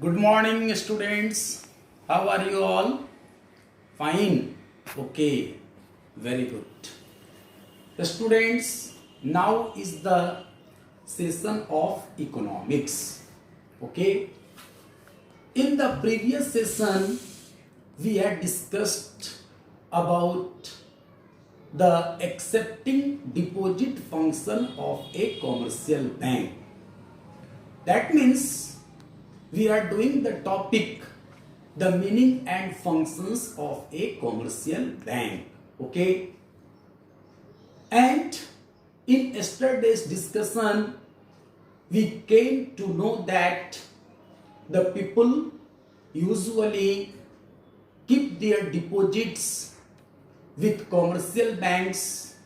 Good morning, students. How are you all? Fine. Okay. Very good. The students, now is the session of economics. Okay. In the previous session, we had discussed about the accepting deposit function of a commercial bank. That means we are doing the topic, the meaning and functions of a commercial bank. Okay. And in yesterday's discussion, we came to know that the people usually keep their deposits with commercial banks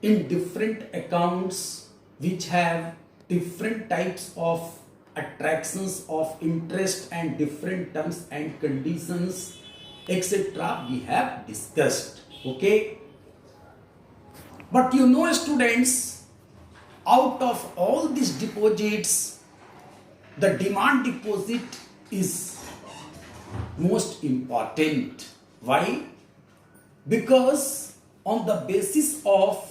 in different accounts which have different types of attractions of interest and different terms and conditions, etc. we have discussed. Okay. But you know, students, out of all these deposits, the demand deposit is most important. Why? Because on the basis of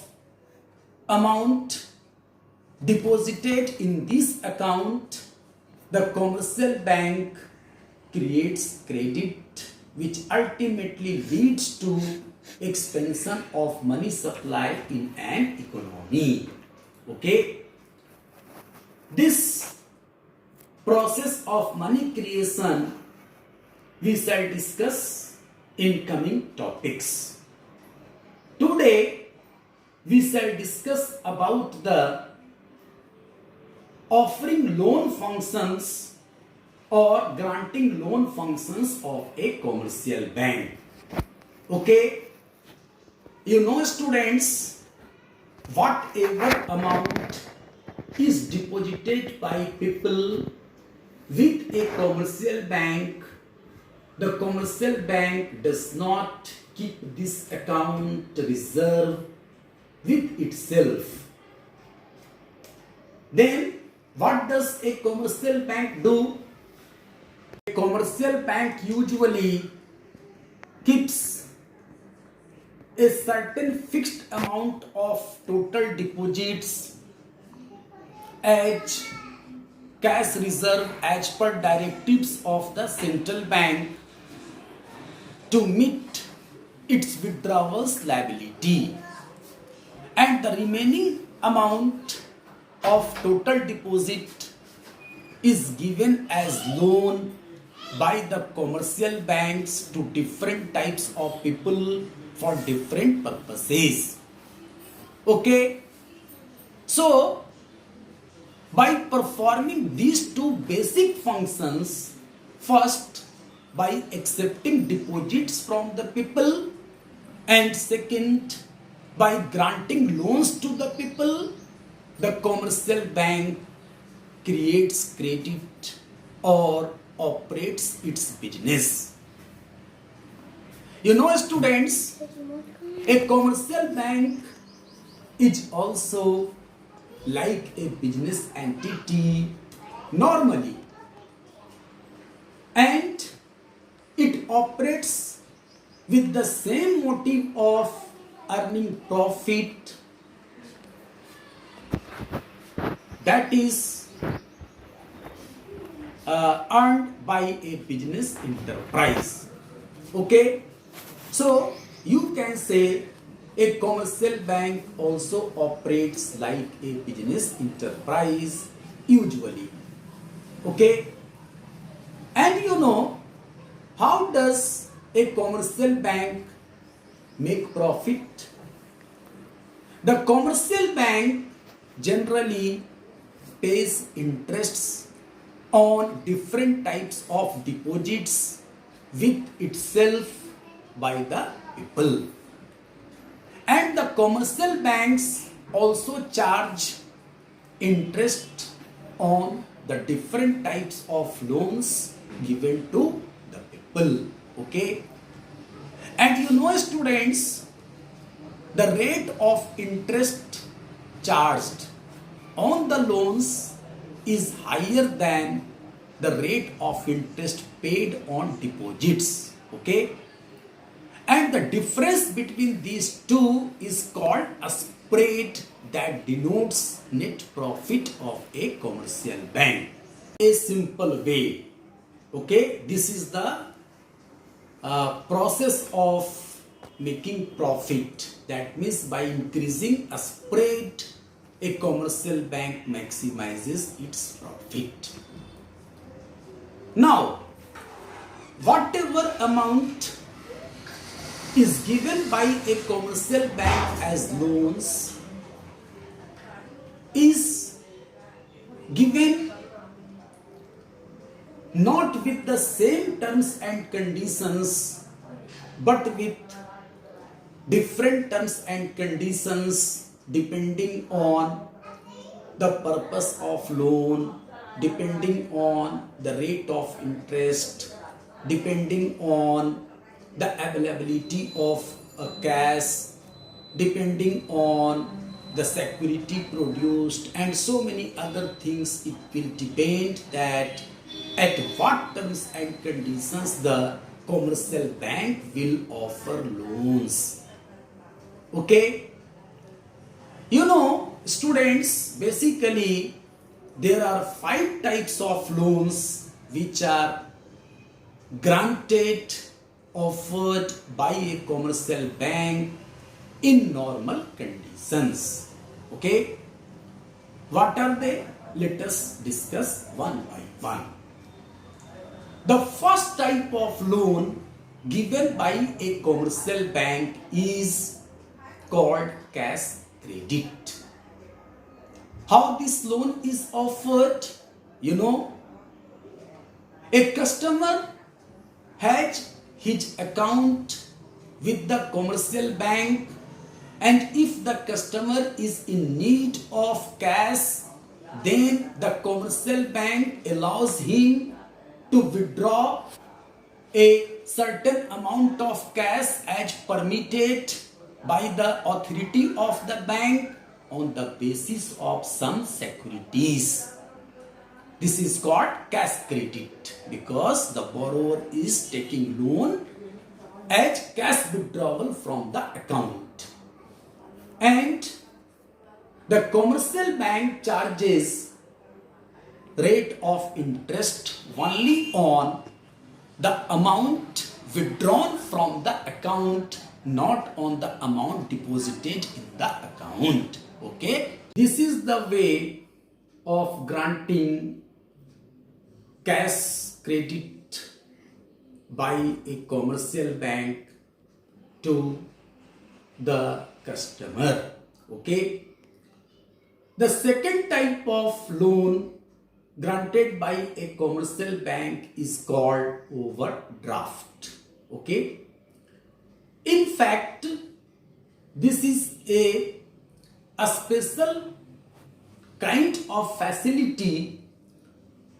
amount deposited in this account, the commercial bank creates credit, which ultimately leads to expansion of money supply in an economy. Okay. This process of money creation we shall discuss in coming topics. Today we shall discuss about the offering loan functions or granting loan functions of a commercial bank. Okay. You know, students, whatever amount is deposited by people with a commercial bank, the commercial bank does not keep this account reserve with itself. Then what does a commercial bank do? A commercial bank usually keeps a certain fixed amount of total deposits as cash reserve as per directives of the central bank to meet its withdrawals liability, and the remaining amount of total deposit is given as loan by the commercial banks to different types of people for different purposes. Okay. So by performing these two basic functions, first by accepting deposits from the people, and second by granting loans to the people, the commercial bank creates credit or operates its business. You know, students, a commercial bank is also like a business entity normally, and it operates with the same motive of earning profit, that is earned by a business enterprise. Okay. So you can say a commercial bank also operates like a business enterprise usually. Okay. And you know, how does a commercial bank make profit? The commercial bank generally pays interests on different types of deposits with itself by the people. And the commercial banks also charge interest on the different types of loans given to the people. Okay. And you know, students, the rate of interest charged on the loans is higher than the rate of interest paid on deposits. Okay, and the difference between these two is called a spread that denotes net profit of a commercial bank. A simple way. Okay, this is the process of making profit. That means by increasing a spread, a commercial bank maximizes its profit. Now, whatever amount is given by a commercial bank as loans is given not with the same terms and conditions, but with different terms and conditions depending on the purpose of loan, depending on the rate of interest, depending on the availability of a cash, depending on the security produced, and so many other things. It will depend that at what terms and conditions the commercial bank will offer loans. Okay, you know, students, basically there are 5 types of loans which are granted, offered by a commercial bank in normal conditions. Okay, what are they? Let us discuss one by one. The first type of loan given by a commercial bank is called cash credit. How this loan is offered? You know, a customer has his account with the commercial bank, and if the customer is in need of cash, then the commercial bank allows him to withdraw a certain amount of cash as permitted by the authority of the bank on the basis of some securities. This is called cash credit because the borrower is taking loan as cash withdrawal from the account. And the commercial bank charges rate of interest only on the amount withdrawn from the account, not on the amount deposited in the account. Okay, this is the way of granting cash credit by a commercial bank to the customer. Okay, the second type of loan granted by a commercial bank is called overdraft. Okay, in fact, this is a special kind of facility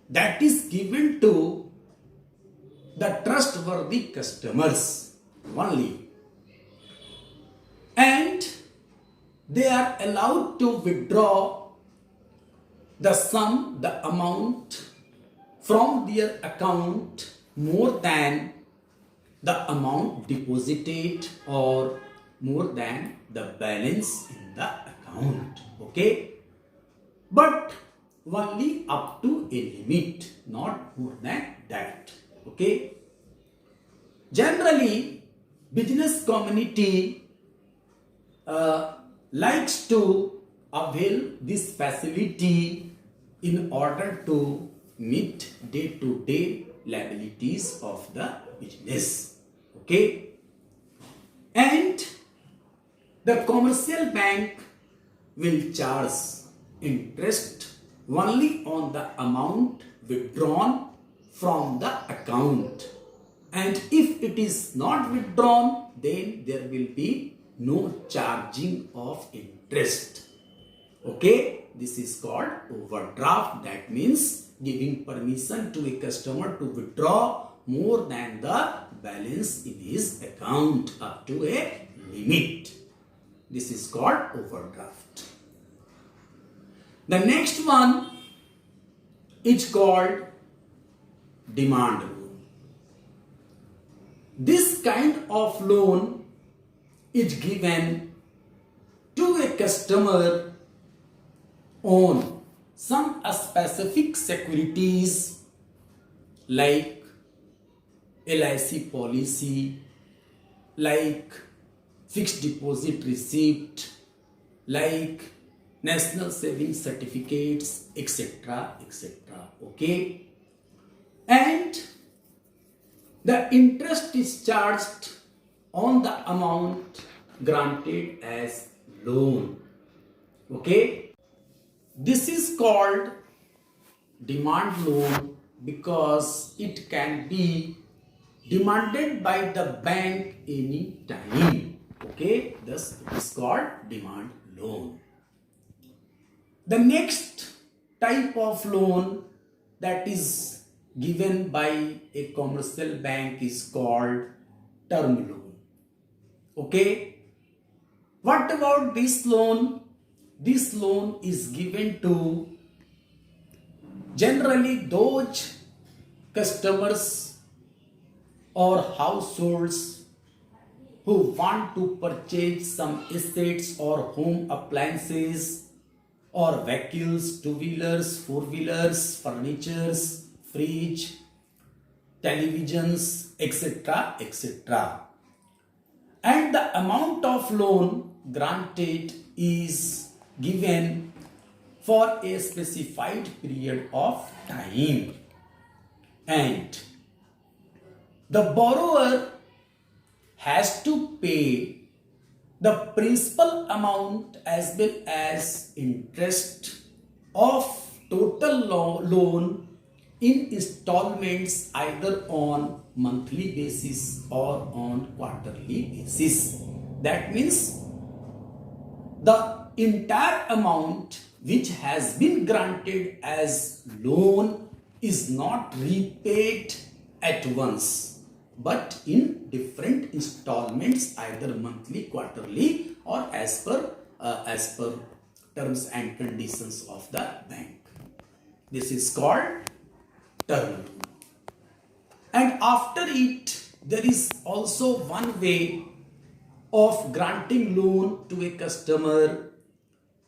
that is given to the trustworthy customers only, and they are allowed to withdraw the sum, the amount from their account more than the amount deposited or more than the balance in the account. Okay, but only up to a limit, not more than that. Okay, generally business community likes to avail this facility in order to meet day-to-day liabilities of the business. Okay, and the commercial bank will charge interest only on the amount withdrawn from the account, and if it is not withdrawn, then there will be no charging of interest. Okay, this is called overdraft. That means giving permission to a customer to withdraw more than the balance in his account up to a limit. This is called overdraft. The next one is called demand loan. This kind of loan is given to a customer on some specific securities like LIC policy, like fixed deposit receipt, like national savings certificates, etc., etc. Okay, and the interest is charged on the amount granted as loan. Okay, this is called demand loan because it can be demanded by the bank any time. Okay, thus it is called demand loan. The next type of loan that is given by a commercial bank is called term loan. Okay, what about this loan? This loan is given to generally those customers or households who want to purchase some assets or home appliances or vehicles, two-wheelers, four-wheelers, furnitures, fridge, televisions, etc., etc. And the amount of loan granted is given for a specified period of time, and the borrower has to pay the principal amount as well as interest of total loan in installments either on monthly basis or on quarterly basis. That means the entire amount which has been granted as loan is not repaid at once, but in different installments, either monthly, quarterly, or as per terms and conditions of the bank. This is called term loan. And after it, there is also one way of granting loan to a customer,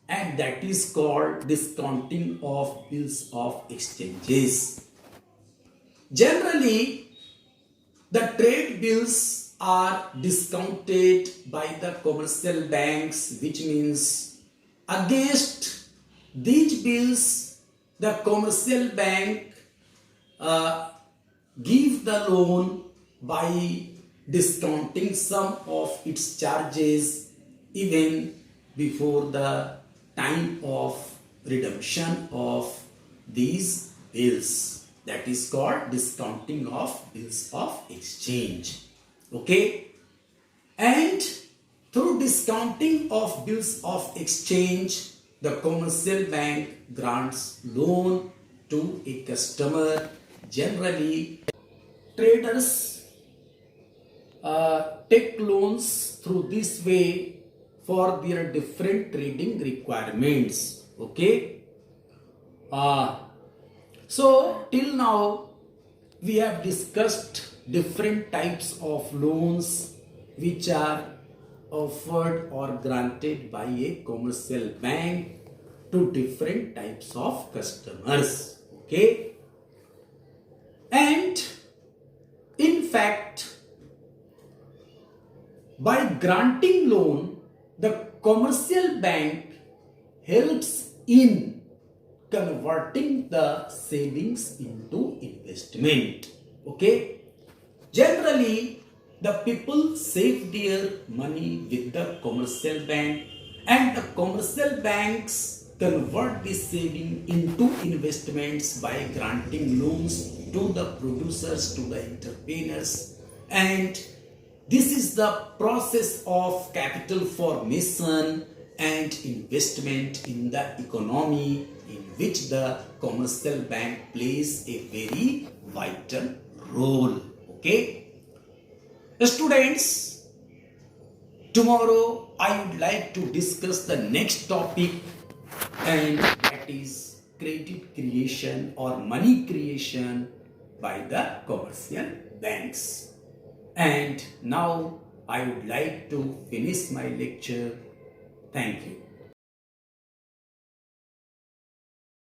and that is called discounting of bills of exchanges. Generally, the trade bills are discounted by the commercial banks, which means against these bills, the commercial bank give the loan by discounting some of its charges even before the time of redemption of these bills. That is called discounting of bills of exchange. Okay, and through discounting of bills of exchange, the commercial bank grants loan to a customer. Generally, traders take loans through this way for their different trading requirements. Okay, so till now we have discussed different types of loans which are offered or granted by a commercial bank to different types of customers. Okay, and in fact, by granting loan, the commercial bank helps in converting the savings into investment. Okay, generally the people save their money with the commercial bank, and the commercial banks convert this saving into investments by granting loans to the producers, to the entrepreneurs, and this is the process of capital formation and investment in the economy, in which the commercial bank plays a very vital role. Okay, students, tomorrow I would like to discuss the next topic, and that is credit creation or money creation by the commercial banks. And now I would like to finish my lecture. Thank you.